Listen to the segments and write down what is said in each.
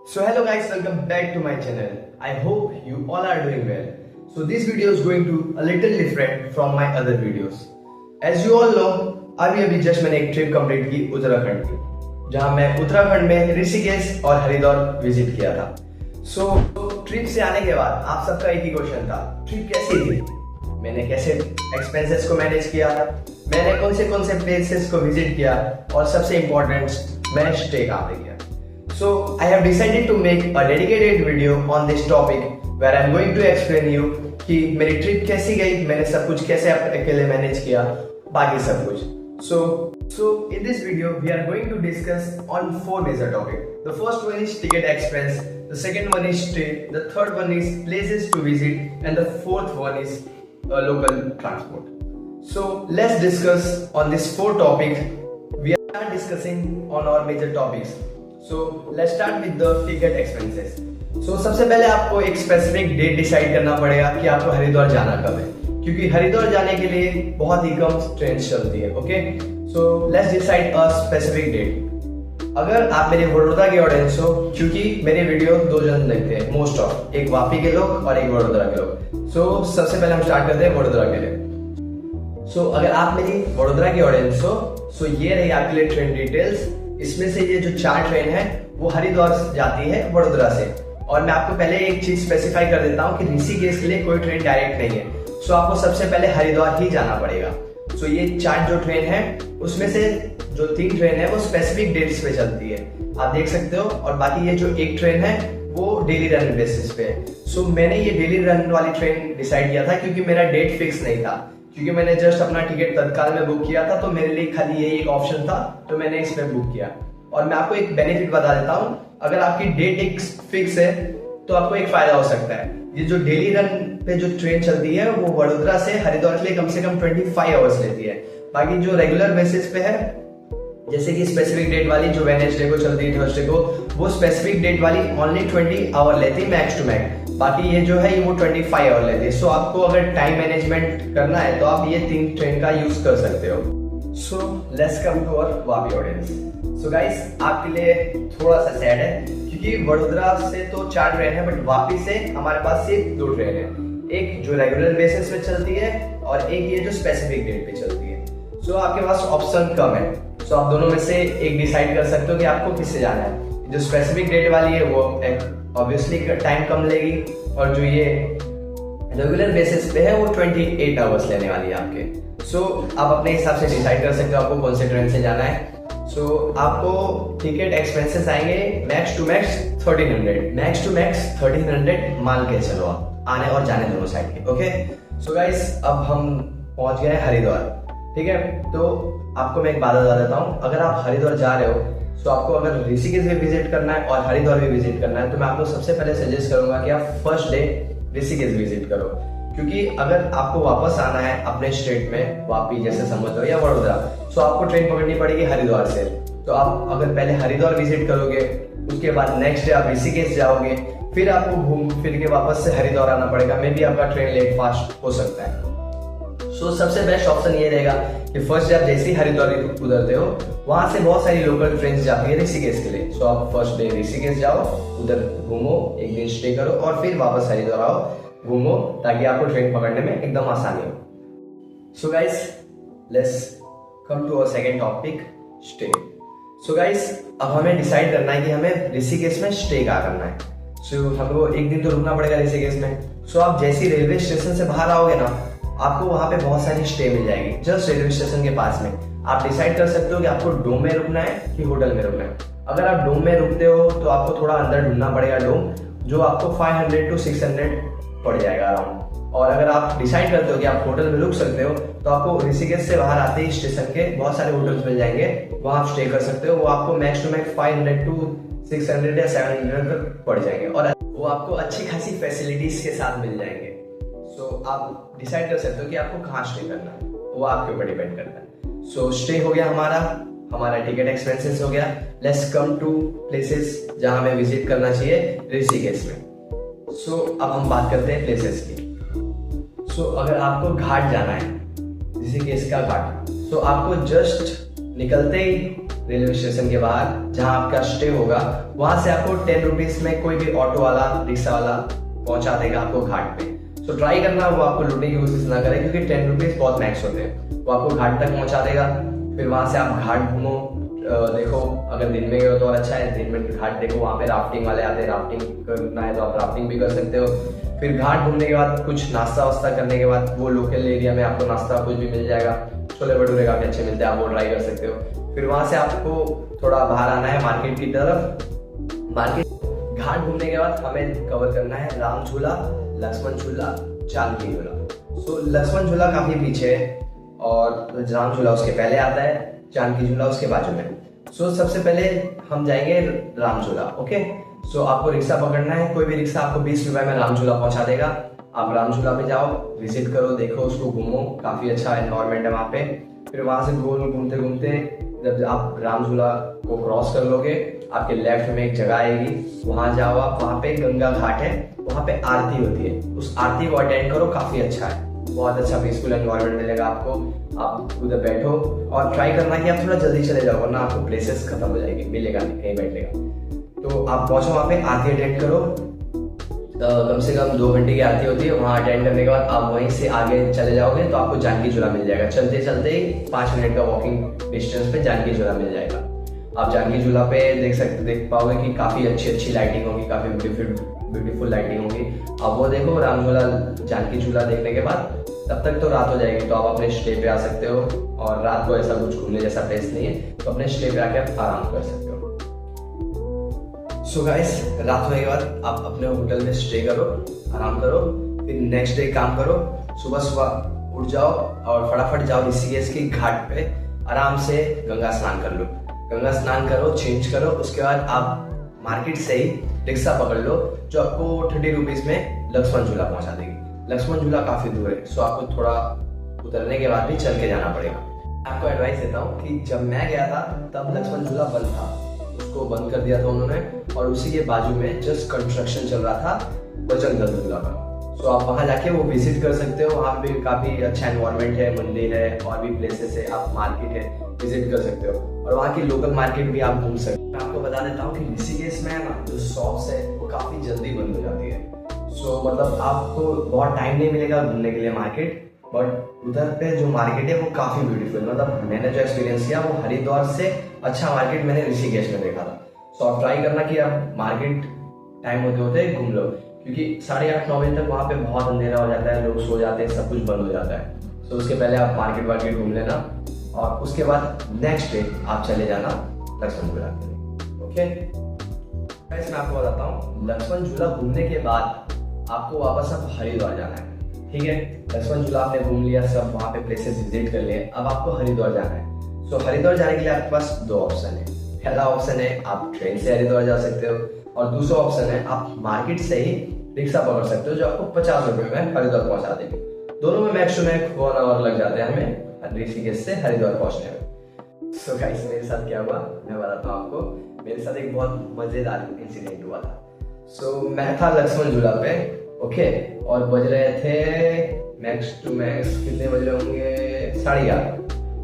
So hello guys, welcome back to my channel. I hope you all are doing well. So this video is going to a little different from my other videos. As you all know, अभी just मैंने एक trip complete की उत्तराखंड की, जहां मैं उत्तराखंड में ऋषिकेश और Haridwar visit किया था। सो ट्रिप से आने के बाद आप सबका एक ही क्वेश्चन था, ट्रिप कैसी थी, मैंने कैसे एक्सपेंसेस को मैनेज किया, मैंने कौन से प्लेसेस को विजिट किया और सबसे इम्पोर्टेंट मैं स्टे कहाँ पे किया। So I have decided to make a dedicated video on this topic where I am going to explain you कि मेरी ट्रिप कैसी गई, मैंने सब कुछ कैसे अकेले मैनेज किया, बाकी सब कुछ। So in this video we are going to discuss on 4 major topics. The first one is ticket expense, the second one is stay, the third one is places to visit, and the fourth one is local transport. So let's discuss on these 4 topics. We are discussing on our major topics. So let's start with the ticket expenses. So सबसे पहले आपको एक specific date decide करना पड़ेगा कि आपको हरिद्वार जाना कब है, क्योंकि हरिद्वार जाने के लिए बहुत ही कम ट्रेन चलती है। Okay, so let's decide a specific date. अगर आप मेरे वडोदरा के ऑडियंस हो, क्योंकि मेरे वीडियो 2 जन देखते हैं मोस्ट ऑफ, एक वापी के लोग और एक वडोदरा के लोग। सो सबसे पहले हम स्टार्ट करते हैं वडोदरा के लिए। सो अगर आप मेरी वडोदरा के ऑडियंस हो, सो ये रही आपके लिए ट्रेन डिटेल्स। इसमें से ये जो 4 ट्रेन है वो हरिद्वार जाती है वडोदरा से, और मैं आपको पहले एक चीज स्पेसिफाई कर देता हूँ कि ऋषिकेश के लिए कोई ट्रेन डायरेक्ट नहीं है। सो आपको सबसे पहले हरिद्वार ही जाना पड़ेगा। सो ये 4 जो ट्रेन है उसमें से जो 3 ट्रेन है वो स्पेसिफिक डेट्स पे चलती है, आप देख सकते हो, और बाकी ये जो 1 ट्रेन है वो डेली रन बेसिस पे है। सो मैंने ये डेली रन वाली ट्रेन डिसाइड किया था क्योंकि मेरा डेट फिक्स नहीं था, क्योंकि मैंने जस्ट अपना टिकट तत्काल में बुक किया था, तो मेरे लिए खाली यही एक ऑप्शन था, तो मैंने इस पे बुक किया। और मैं आपको एक बेनिफिट बता देता हूँ, अगर आपकी डेट एक फिक्स है तो आपको एक फायदा हो सकता है। ये जो डेली रन पे जो ट्रेन चलती है वो वडोदरा से हरिद्वार के लिए कम से कम 25 आवर्स लेती है। बाकी जो रेगुलर बेसिस पे है, जैसे कि स्पेसिफिक डेट वाली जो वेडनेसडे को चलती है, थर्सडे को, वो स्पेसिफिक डेट वाली ओनली 20 आवर लेती है मैक्स टू मैक्स। बाकी ये जो है वो 25 आवर लेती है। सो आपको अगर टाइम मैनेजमेंट करना है तो आप ये 3 ट्रेन का यूज कर सकते हो। So let's come to our Vapi audience. So guys, आपके लिए थोड़ा सा सैड है क्योंकि वडोदरा से तो 4 ट्रेन है, बट वापी से हमारे पास सिर्फ 2 ट्रेन है, एक जो रेगुलर बेसिस पे चलती है और एक ये जो स्पेसिफिक डेट पे चलती है। सो आपके पास ऑप्शन कम है, सो आप दोनों में से एक डिसाइड कर सकते हो कि आपको किससे जाना है। जो स्पेसिफिक डेट वाली है वो ऑब्वियसली टाइम कम लेगी, और जो ये रेगुलर बेसिस पे है वो 28 आवर्स लेने वाली है आपके। सो आप अपने हिसाब से डिसाइड कर सकते हो आपको कौन से ट्रेन से जाना है। सो आपको टिकट एक्सपेंसेस आएंगे मैक्स टू मैक्स 1300 मान के चलो, आप आने और जाने दोनों साइड के। ओके, सो गाइस, अब हम पहुंच गए हरिद्वार। ठीक है, तो आपको मैं एक बात बता देता हूँ, अगर आप हरिद्वार जा रहे हो तो आपको अगर ऋषिकेश भी विजिट करना है और हरिद्वार भी विजिट करना है, तो मैं आपको सबसे पहले सजेस्ट करूंगा कि आप फर्स्ट डे ऋषिकेश विजिट करो, क्योंकि अगर आपको वापस आना है अपने स्टेट में, वापी जैसे समझ लो या वडोदरा, तो आपको ट्रेन पकड़नी पड़ेगी हरिद्वार से। तो आप अगर पहले हरिद्वार विजिट करोगे, उसके बाद नेक्स्ट डे आप ऋषिकेश जाओगे, फिर आपको घूम फिर के वापस से हरिद्वार आना पड़ेगा, मे बी आपका ट्रेन लेट फास्ट हो सकता है। सो सबसे बेस्ट ऑप्शन ये रहेगा कि फर्स्ट डे आप जैसे ही हरिद्वार उतरते हो, वहां से बहुत सारी लोकल ट्रेन जाती है ऋषिकेश के लिए। सो आप फर्स्ट डे ऋषिकेश जाओ, उधर घूमो, एक दिन स्टे करो और फिर वापस हरिद्वार आओ, घूमो, ताकि आपको ट्रेन पकड़ने में एकदम आसानी हो। So guys, let's come to our second topic, stay. So guys, अब हमें डिसाइड करना है कि हमें ऋषिकेश में स्टे कहाँ करना है। सो हमको एक दिन तो रुकना पड़ेगा ऋषिकेश में। सो आप जैसे ही रेलवे स्टेशन से बाहर आओगे ना, आपको वहां पे बहुत सारी स्टे मिल जाएगी जस्ट रेलवे स्टेशन के पास में। आप डिसाइड कर सकते हो कि आपको डोम में रुकना है कि होटल में रुकना है। अगर आप डोम में रुकते हो तो आपको थोड़ा अंदर ढूंढना पड़ेगा डोम, जो आपको 500 to 600 पड़ जाएगा अराउंड। और अगर आप डिसाइड करते हो कि आप होटल में रुक सकते हो, तो आपको ऋषिकेश से बाहर आते ही स्टेशन के बहुत सारे होटल्स मिल जाएंगे, वहां आप स्टे कर सकते हो। वो आपको मैक्स टू मैक्स 500 to 600 या 700 तक पड़ जाएंगे, और वो आपको अच्छी खासी फैसिलिटीज के साथ मिल जाएंगे। सो आप डिसाइड कर सकते हो कि आपको कहाँ स्टे करना है, वो आपके ऊपर डिपेंड करता है। सो स्टे हो गया हमारा टिकट एक्सपेंसेस हो गया। लेट्स कम टू प्लेसेस जहां हमें विजिट करना चाहिए ऋषिकेश में। सो अब हम बात करते हैं प्लेसेस की। सो अगर आपको घाट जाना है, ऋषिकेश का घाट, तो आपको जस्ट निकलते ही रेलवे स्टेशन के बाहर जहाँ आपका स्टे होगा, वहां से आपको 10 रुपीज में कोई भी ऑटो वाला, रिक्शा वाला पहुंचा देगा आपको घाट पे। तो ट्राई करना वो आपको लूटने की कोशिश ना करें, क्योंकि 10 रुपीज बहुत मैक्स होते हैं। वो आपको घाट तक पहुंचा देगा, फिर वहां से आप घाट घूमो, देखो। अगर दिन में गए हो तो और अच्छा है, दिन में घाट देखो। वहाँ पे राफ्टिंग वाले आते हैं, राफ्टिंग करना है तो आप राफ्टिंग भी कर सकते हो। फिर घाट घूमने के बाद कुछ नाश्ता वास्ता करने के बाद वो लोकल एरिया में आपको नाश्ता कुछ भी मिल जाएगा। छोले भटूरे काफी अच्छे मिलते हैं, आप वो ट्राई कर सकते हो। फिर वहां से आपको थोड़ा बाहर आना है मार्केट की तरफ। मार्केट घाट घूमने के बाद हमें कवर करना है राम झूला, लक्ष्मण झूला, जानकी झूला। सो लक्ष्मण झूला काफी पीछे है और राम झूला उसके पहले आता है, जानकी झूला उसके बाजू में। सो सबसे पहले हम जाएंगे राम झूला। ओके, सो आपको रिक्शा पकड़ना है, कोई भी रिक्शा आपको 20 रुपए में राम झूला पहुंचा देगा। आप राम झूला पे जाओ, विजिट करो, देखो उसको, घूमो, काफी अच्छा एनवायरमेंट है वहाँ पे। फिर वहां से गोल घूमते घूमते जब आप राम झूला को क्रॉस कर लोगे, आपके लेफ्ट में एक जगह आएगी, वहां जाओ आप। वहां पे गंगा घाट है, वहां पे आरती होती है, उस आरती को अटेंड करो, काफी अच्छा है, बहुत अच्छा पीसफुल एनवायरमेंट मिलेगा आपको। आप उधर बैठो और ट्राई करना कि आप थोड़ा जल्दी चले जाओ, वरना आपको प्लेसेस खत्म हो जाएगी, मिलेगा नहीं कहीं बैठेगा। तो आप पहुंचो वहां पे, आरती अटेंड करो। कम से कम 2 घंटे की आरती होती है। वहां अटेंड करने के बाद आप वहीं से आगे चले जाओगे तो आपको जानकी झूला मिल जाएगा। चलते चलते ही 5 मिनट का वॉकिंग डिस्टेंस पे जानकी झूला मिल जाएगा। आप जानकी झूला पे देख पाओगे कि काफी अच्छी लाइटिंग होगी, काफी ब्यूटीफुल लाइटिंग होगी। आप वो देखो, राम झूला, जानकी झूला देखने के बाद तब तक तो रात हो जाएगी, तो आप अपने स्टे पे आ सकते हो। और रात को ऐसा कुछ घूमने जैसा प्लेस नहीं है, तो अपने स्टे पे आके आप आराम कर सकते हो। सो गाइस, रात होने के बाद आप अपने होटल में स्टे करो, आराम करो। फिर नेक्स्ट डे काम करो, सुबह सुबह उठ जाओ और फटाफट जाओ ऋषिकेश की घाट पे, आराम से गंगा स्नान कर लो। गंगा स्नान करो, चेंज करो, उसके बाद आप मार्केट से ही रिक्शा पकड़ लो, जो आपको 30 रुपीज में लक्ष्मण झूला पहुंचा देगी। लक्ष्मण झूला काफी दूर है, सो आपको थोड़ा उतरने के बाद भी चल के जाना पड़ेगा। आपको एडवाइस देता हूँ कि जब मैं गया था तब लक्ष्मण झूला बंद था, उसको बंद कर दिया था उन्होंने, और उसी के बाजू में जस्ट कंस्ट्रक्शन चल रहा था बजरंग दल झूला का। सो आप वहाँ जाके वो विजिट कर सकते हो। वहाँ पे काफी अच्छा एनवायरमेंट है, मंदिर है और भी प्लेसेस है, आप मार्केट है, विजिट कर सकते हो। और वहाँ की लोकल मार्केट भी आप घूम सकते हो। मैं आपको बता देता हूँ कि ऋषिकेश में है ना, जो शॉप्स है वो काफी जल्दी बंद हो जाती है। सो मतलब आपको बहुत टाइम नहीं मिलेगा घूमने के लिए मार्केट, बट उधर पे जो मार्केट है वो काफी ब्यूटीफुल, मतलब मैंने जो एक्सपीरियंस किया वो हरिद्वार से अच्छा मार्केट मैंने ऋषिकेश में देखा था। सो आप ट्राई करना कि आप मार्केट टाइम होते होते घूम लो, क्योंकि 8:30-9 बजे तक वहाँ पे बहुत अंधेरा हो जाता है, लोग सो जाते हैं, सब कुछ बंद हो जाता है। सो उसके पहले आप मार्केट घूम लेना और उसके बाद नेक्स्ट डे आप चले जाना लक्ष्मण झूला के लिए। ओके, मैं आपको बताता हूँ, लक्ष्मण झूला घूमने के बाद आपको वापस अब हरिद्वार जाना है। ठीक है, लक्ष्मण झूला आपने घूम लिया, सब वहाँ पे प्लेसेस विजिट कर लिए, अब आपको हरिद्वार जाना है। सो हरिद्वार जाने के लिए आपके पास 2 ऑप्शन है। पहला ऑप्शन है आप ट्रेन से हरिद्वार जा सकते हो, और दूसरा ऑप्शन है आप मार्केट से ही रिक्शा पकड़ सकते हो, जो आपको 50 रुपए में हरिद्वार पहुंचा देगी। दोनों में मैक्स टू मैक्स 1 आवर लग जाते हैं हमें ऋषिकेश से हरिद्वार पहुंचने में। सो गाइस, मेरे साथ क्या हुआ मैं बताता हूँ आपको। मेरे साथ एक बहुत मजेदार इंसिडेंट हुआ था। सो मैं था लक्ष्मण झूला पे, ओके, और बज रहे थे मैक्स टू मैक्स, कितने बज रहे होंगे, 11:30।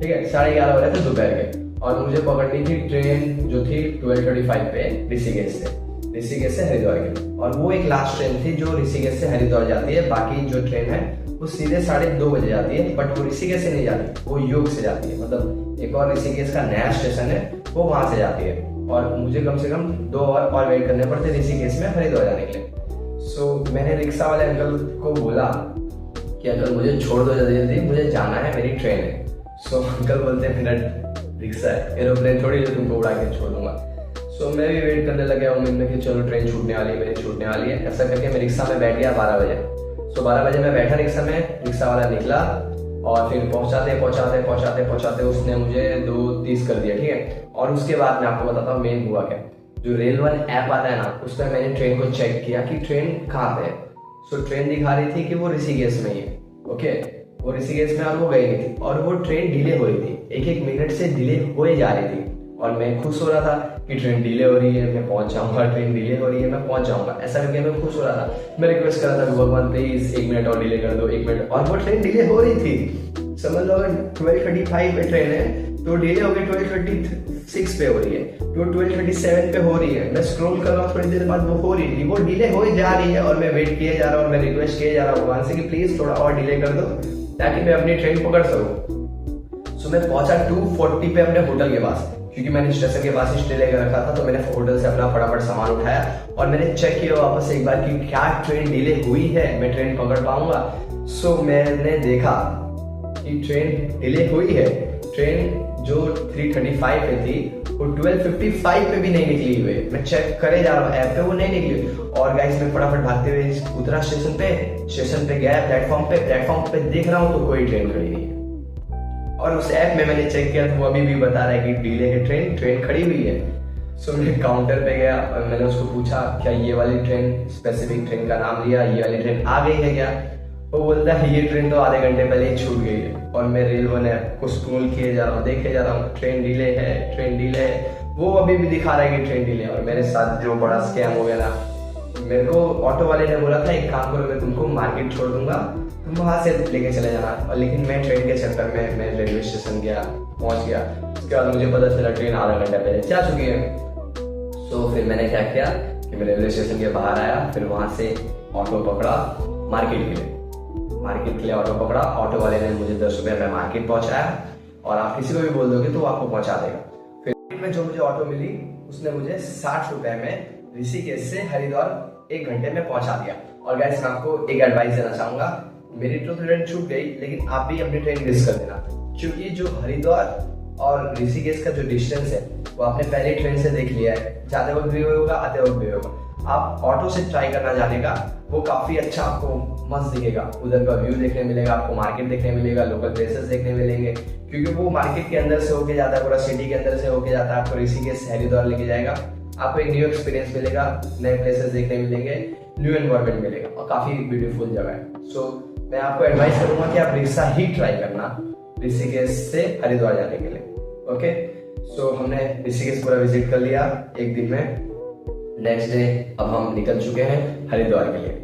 ठीक है, 11:30 हो रहे थे दोपहर के, और मुझे पकड़नी थी ट्रेन जो थी 12:35 पे ऋषिकेश से हरिद्वार की। और वो एक लास्ट ट्रेन थी जो ऋषिकेश से हरिद्वार जाती है। बाकी जो ट्रेन है वो सीधे 2:30 बजे जाती है, बट वो ऋषिकेश से नहीं जाती, वो योग से जाती है। मतलब एक और ऋषिकेश का नया स्टेशन है, वो वहां से जाती है, और मुझे कम से कम 2 आवर और वेट करने पड़ते ऋषिकेश में हरिद्वार जाने के लिए। सो मैंने रिक्शा वाले अंकल को बोला कि अंकल मुझे छोड़ दो जल्दी जल्दी, मुझे जाना है, मेरी ट्रेन है। सो अंकल बोलते हैं मेरा रिक्शा है, एरोप्लेन थोड़ी जो तुमको उड़ा के छोड़ दूंगा। सो मैं भी वेट करने लग गया उम्मीद में कि चलो ट्रेन छूटने वाली है, मेरी छूटने वाली है। ऐसा करके मैं रिक्शा में बैठ गया 12 बजे। सो 12 बजे मैं बैठा रिक्शा में, रिक्शा वाला निकला और फिर पहुंचाते उसने मुझे 2:30 कर दिया। ठीक है, और उसके बाद मैं आपको बताता हूँ मेन हुआ क्या। जो रेल वन ऐप आता है ना, उस पर मैंने ट्रेन को चेक किया कि ट्रेन कहाँ पे है। सो ट्रेन दिखा रही थी कि वो ऋषिकेश में ही है। ओके, वो ऋषिकेश में और वो गई नहीं थी, और वो ट्रेन डिले हो रही थी, 1-1 मिनट से डिले हो जा रही थी। और मैं खुश हो रहा था कि ट्रेन डिले हो रही है, मैं पहुंच जाऊंगा, ट्रेन डिले हो रही है, मैं पहुंच जाऊंगा, ऐसा करके मैं खुश हो रहा था। मैं रिक्वेस्ट कर रहा था भगवान प्लीज 1 मिनट और डिले कर दो, 1 मिनट। और वो ट्रेन डिले हो रही थी, समझ लो 12:35 पे ट्रेन है तो डिले हो गई 12:36 12:36 पे हो रही है, वो 12:37 पे हो रही है। मैं स्क्रॉल कर रहा हूँ, थोड़ी देर बाद वो हो रही थी, वो डिले हो जा रही है और मैं वेट किए जा रहा हूँ और मैं रिक्वेस्ट किए जा रहा हूँ भगवान से कि प्लीज थोड़ा और डिले कर दो ताकि मैं अपनी ट्रेन पकड़ सकूँ। सो मैं पहुंचा 2:40 पे अपने होटल के पास, क्योंकि मैंने स्टेशन के पास ही स्टे लेकर रखा था। तो मैंने होटल से अपना फटाफट सामान उठाया और मैंने चेक किया वापस एक बार कि क्या ट्रेन डिले हुई है, मैं ट्रेन पकड़ पाऊंगा। सो मैंने देखा कि ट्रेन डिले हुई है। ट्रेन जो 3:35 पे थी वो 12:55 पे भी नहीं निकली हुई। मैं चेक करे जा रहा हूँ ऐप पे, वो नहीं निकली। और गाइस मैं फटाफट भागते हुए उतरा स्टेशन पे गया प्लेटफॉर्म पे देख रहा हूँ तो कोई ट्रेन खड़ी नहीं है। और उस ऐप में मैंने चेक किया तो वो अभी भी बता रहा है कि डिले है, ट्रेन खड़ी हुई है। सो मैं काउंटर पे गया और मैंने उसको पूछा क्या ये वाली ट्रेन, स्पेसिफिक ट्रेन का नाम लिया, ये वाली ट्रेन आ गई है क्या? वो बोलता है ये ट्रेन तो आधे घंटे पहले ही छूट गई है। और मैं रेलवे ने को स्क्रॉल किए जा रहा हूँ, देखे जा रहा हूँ ट्रेन डिले है। वो अभी भी दिखा रहा है कि ट्रेन डिले है। और मेरे साथ जो बड़ा स्कैम हो गया ना, मेरे को ऑटो वाले ने बोला था एक काम करो, मैं तुमको मार्केट छोड़ दूंगा, तुम वहां से लेके चले जाना। और लेकिन मैं ट्रेन के चक्कर में मैं रेलवे स्टेशन पहुंच गया। उसके बाद मुझे पता चला ट्रेन आधा घंटा पहले जा चुकी है। तो फिर मैंने क्या किया कि मैं रेलवे स्टेशन के बाहर आया, फिर वहां से ऑटो पकड़ा मार्केट के लिए ऑटो पकड़ा। ऑटो वाले ने मुझे 10 रुपये में मार्केट पहुंचाया। और आप किसी को भी बोल दोगे तो वो आपको पहुंचा देगा। फिर में जो मुझे ऑटो मिली उसने मुझे 60 रुपए में ऋषिकेश से हरिद्वार 1 घंटे में पहुंचा दिया। और गाइस मैं आपको एक एडवाइस देना चाहूंगा, मेरी तो ट्रेन छूट गई लेकिन आप भी अपनी ट्रेन मिस कर देना, क्योंकि जो हरिद्वार और ऋषिकेश का जो डिस्टेंस है वो आपने पहले ट्रेन से देख लिया है, जाते वक्त भी होगा आते वक्त भी होगा। आप ऑटो से ट्राई करना जाने का, वो काफी अच्छा आपको मस्त दिखेगा। उधर का व्यू देखने मिलेगा, आपको मार्केट देखने मिलेगा, लोकल प्लेसेस देखने मिलेंगे, क्योंकि वो मार्केट के अंदर से होके जाता है, पूरा सिटी के अंदर से होके जाता है, आपको ऋषिकेश से हरिद्वार लेके जाएगा। आपको एक न्यू एक्सपीरियंस मिलेगा, नए प्लेसेस देखने मिलेंगे, न्यू एनवायरमेंट मिलेगा और काफी ब्यूटीफुल जगह है। सो मैं आपको एडवाइस करूंगा कि आप रिक्शा ही ट्राई करना ऋषिकेश से हरिद्वार जाने के लिए। ओके, सो हमने ऋषिकेश पूरा विजिट कर लिया एक दिन में। नेक्स्ट डे अब हम निकल चुके हैं हरिद्वार के लिए।